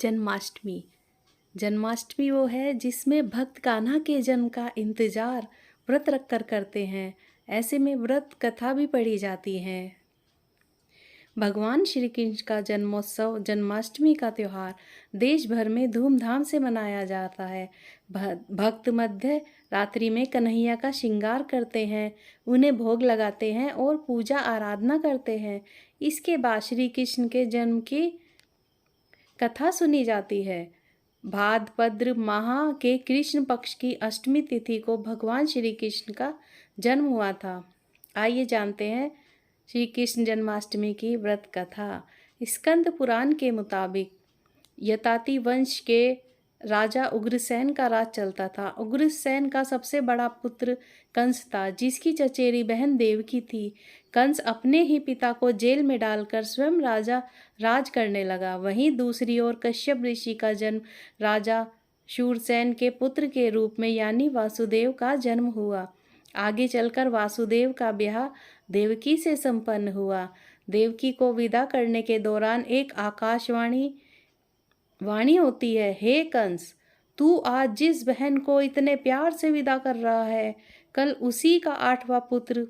जन्माष्टमी। जन्माष्टमी वो है जिसमें भक्त कान्हा के जन्म का इंतजार व्रत रख कर करते हैं। ऐसे में व्रत कथा भी पढ़ी जाती है। भगवान श्री कृष्ण का जन्मोत्सव जन्माष्टमी का त्यौहार देश भर में धूमधाम से मनाया जाता है। भक्त मध्य रात्रि में कन्हैया का श्रृंगार करते हैं, उन्हें भोग लगाते हैं और पूजा आराधना करते हैं। इसके बाद श्री कृष्ण के जन्म की कथा सुनी जाती है। भाद्रपद माह के कृष्ण पक्ष की अष्टमी तिथि को भगवान श्री कृष्ण का जन्म हुआ था। आइए जानते हैं श्री कृष्ण जन्माष्टमी की व्रत कथा। स्कंद पुराण के मुताबिक यताति वंश के राजा उग्रसेन का राज चलता था। उग्रसेन का सबसे बड़ा पुत्र कंस था, जिसकी चचेरी बहन देवकी थी। कंस अपने ही पिता को जेल में डालकर स्वयं राज करने लगा। वहीं दूसरी ओर कश्यप ऋषि का जन्म राजा शूरसेन के पुत्र के रूप में यानी वासुदेव का जन्म हुआ। आगे चलकर वासुदेव का ब्याह देवकी से संपन्न हुआ। देवकी को विदा करने के दौरान एक वाणी होती है, हे कंस, तू आज जिस बहन को इतने प्यार से विदा कर रहा है, कल उसी का 8वां पुत्र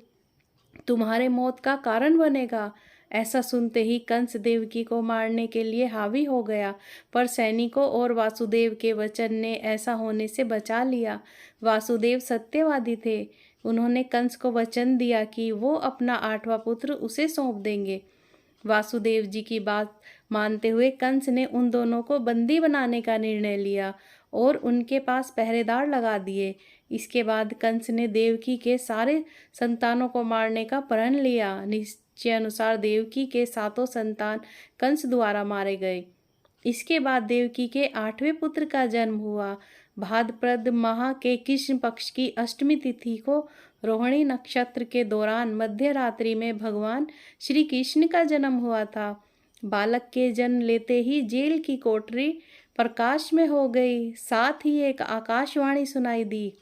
तुम्हारे मौत का कारण बनेगा। ऐसा सुनते ही कंस देवकी को मारने के लिए हावी हो गया, पर सैनिकों और वासुदेव के वचन ने ऐसा होने से बचा लिया। वासुदेव सत्यवादी थे। उन्होंने कंस को वचन दिया कि वो अपना 8वां पुत्र उसे सौंप देंगे। वासुदेव जी की बात मानते हुए कंस ने उन दोनों को बंदी बनाने का निर्णय लिया और उनके पास पहरेदार लगा दिए। इसके बाद कंस ने देवकी के सारे संतानों को मारने का प्रण लिया। निश्चय अनुसार देवकी के 7 संतान कंस द्वारा मारे गए। इसके बाद देवकी के 8वें पुत्र का जन्म हुआ। भाद्रपद माह के कृष्ण पक्ष की अष्टमी तिथि को रोहिणी नक्षत्र के दौरान मध्य रात्रि में भगवान श्री कृष्ण का जन्म हुआ था। बालक के जन्म लेते ही जेल की कोठरी प्रकाश में हो गई। साथ ही एक आकाशवाणी सुनाई दी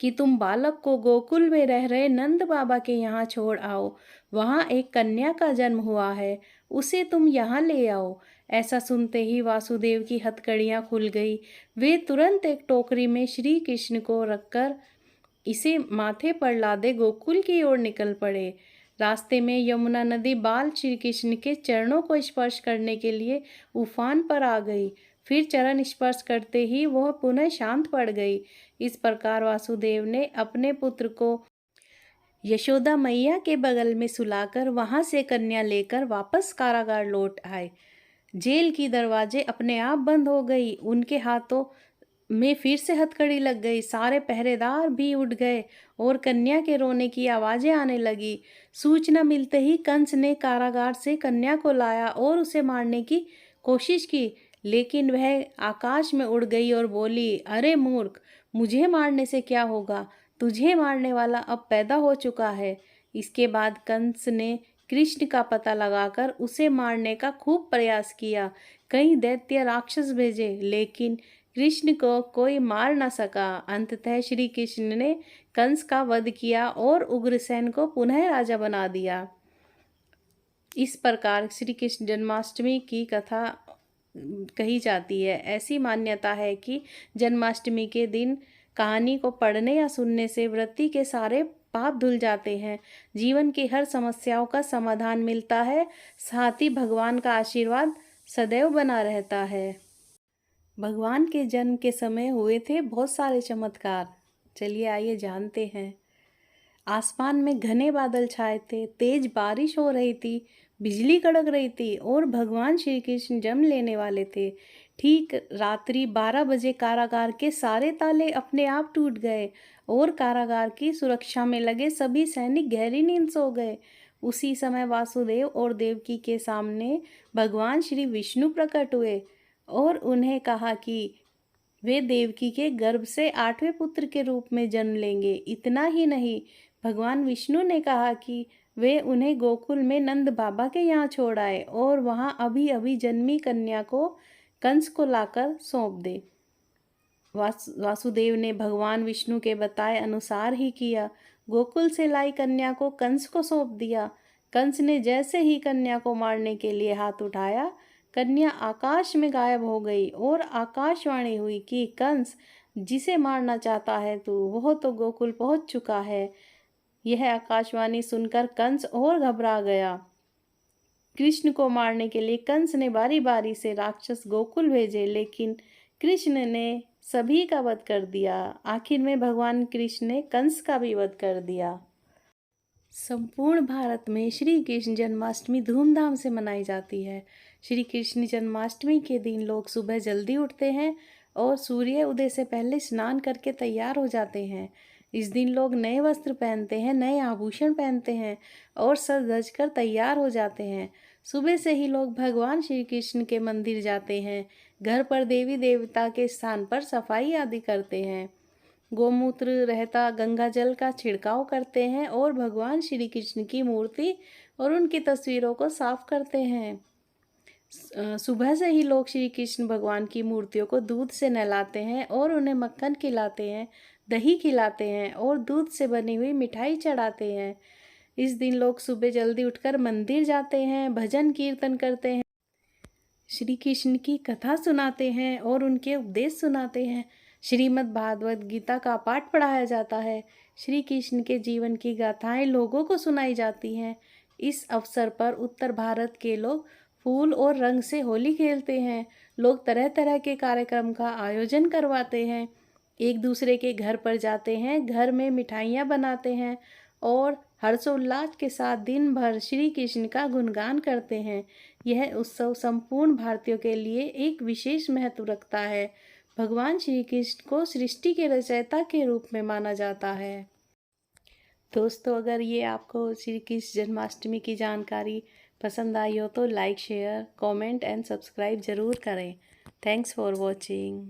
कि तुम बालक को गोकुल में रह रहे नंद बाबा के यहाँ छोड़ आओ। वहाँ एक कन्या का जन्म हुआ है, उसे तुम यहाँ ले आओ। ऐसा सुनते ही वासुदेव की हथकड़ियाँ खुल गई। वे तुरंत एक टोकरी में श्री कृष्ण को रखकर इसे माथे पर लादे गोकुल की ओर निकल पड़े। रास्ते में यमुना नदी बाल श्री कृष्ण के चरणों को स्पर्श करने के लिए उफान पर आ गई। फिर चरण स्पर्श करते ही वह पुनः शांत पड़ गई। इस प्रकार वासुदेव ने अपने पुत्र को यशोदा मैया के बगल में सुलाकर वहां से कन्या लेकर वापस कारागार लौट आए। जेल की दरवाजे अपने आप बंद हो गई। उनके हाथों में फिर से हथकड़ी लग गई। सारे पहरेदार भी उठ गए और कन्या के रोने की आवाजें आने लगी। सूचना मिलते ही कंस ने कारागार से कन्या को लाया और उसे मारने की कोशिश की, लेकिन वह आकाश में उड़ गई और बोली, अरे मूर्ख, मुझे मारने से क्या होगा? तुझे मारने वाला अब पैदा हो चुका है। इसके बाद कंस ने कृष्ण का पता लगाकर उसे मारने का खूब प्रयास किया। कई दैत्य राक्षस भेजे, लेकिन कृष्ण को कोई मार न सका। अंततः श्री कृष्ण ने कंस का वध किया और उग्रसेन को पुनः राजा बना दिया। इस प्रकार श्री कृष्ण जन्माष्टमी की कथा कही जाती है। ऐसी मान्यता है कि जन्माष्टमी के दिन कहानी को पढ़ने या सुनने से व्रती के सारे पाप धुल जाते हैं, जीवन की हर समस्याओं का समाधान मिलता है, साथ ही भगवान का आशीर्वाद सदैव बना रहता है। भगवान के जन्म के समय हुए थे बहुत सारे चमत्कार। चलिए आइए जानते हैं। आसमान में घने बादल छाए थे, तेज बारिश हो रही थी, बिजली कड़क रही थी और भगवान श्री कृष्ण जन्म लेने वाले थे। ठीक रात्रि 12 बजे कारागार के सारे ताले अपने आप टूट गए और कारागार की सुरक्षा में लगे सभी सैनिक गहरी नींद सो गए। उसी समय वासुदेव और देवकी के सामने भगवान श्री विष्णु प्रकट हुए और उन्हें कहा कि वे देवकी के गर्भ से 8वें पुत्र के रूप में जन्म लेंगे। इतना ही नहीं, भगवान विष्णु ने कहा कि वे उन्हें गोकुल में नंद बाबा के यहाँ छोड़ आए और वहाँ अभी अभी जन्मी कन्या को कंस को लाकर सौंप दे। वासुदेव ने भगवान विष्णु के बताए अनुसार ही किया। गोकुल से लाई कन्या को कंस को सौंप दिया। कंस ने जैसे ही कन्या को मारने के लिए हाथ उठाया, कन्या आकाश में गायब हो गई और आकाशवाणी हुई कि कंस, जिसे मारना चाहता है तू, वह तो गोकुल पहुंच चुका है। यह आकाशवाणी सुनकर कंस और घबरा गया। कृष्ण को मारने के लिए कंस ने बारी बारी से राक्षस गोकुल भेजे, लेकिन कृष्ण ने सभी का वध कर दिया। आखिर में भगवान कृष्ण ने कंस का भी वध कर दिया। संपूर्ण भारत में श्री कृष्ण जन्माष्टमी धूमधाम से मनाई जाती है। श्री कृष्ण जन्माष्टमी के दिन लोग सुबह जल्दी उठते हैं और सूर्य उदय से पहले स्नान करके तैयार हो जाते हैं। इस दिन लोग नए वस्त्र पहनते हैं, नए आभूषण पहनते हैं और सज धज कर तैयार हो जाते हैं। सुबह से ही लोग भगवान श्री कृष्ण के मंदिर जाते हैं। घर पर देवी देवता के स्थान पर सफाई आदि करते हैं। गोमूत्र रहता गंगा जल का छिड़काव करते हैं और भगवान श्री कृष्ण की मूर्ति और उनकी तस्वीरों को साफ करते हैं। सुबह से ही लोग श्री कृष्ण भगवान की मूर्तियों को दूध से नहलाते हैं और उन्हें मक्खन खिलाते हैं, दही खिलाते हैं और दूध से बनी हुई मिठाई चढ़ाते हैं। इस दिन लोग सुबह जल्दी उठकर मंदिर जाते हैं, भजन कीर्तन करते हैं, श्री कृष्ण की कथा सुनाते हैं और उनके उपदेश सुनाते हैं। श्रीमद् भागवत गीता का पाठ पढ़ाया जाता है। श्री कृष्ण के जीवन की गाथाएं लोगों को सुनाई जाती हैं। इस अवसर पर उत्तर भारत के लोग फूल और रंग से होली खेलते हैं। लोग तरह तरह के कार्यक्रम का आयोजन करवाते हैं, एक दूसरे के घर पर जाते हैं, घर में मिठाइयाँ बनाते हैं और हर्षोल्लास के साथ दिन भर श्री कृष्ण का गुणगान करते हैं। यह उत्सव संपूर्ण भारतीयों के लिए एक विशेष महत्व रखता है। भगवान श्री कृष्ण को सृष्टि के रचयिता के रूप में माना जाता है। दोस्तों, अगर ये आपको श्री कृष्ण जन्माष्टमी की जानकारी पसंद आई हो तो like, share, comment and subscribe ज़रूर करें। Thanks for watching.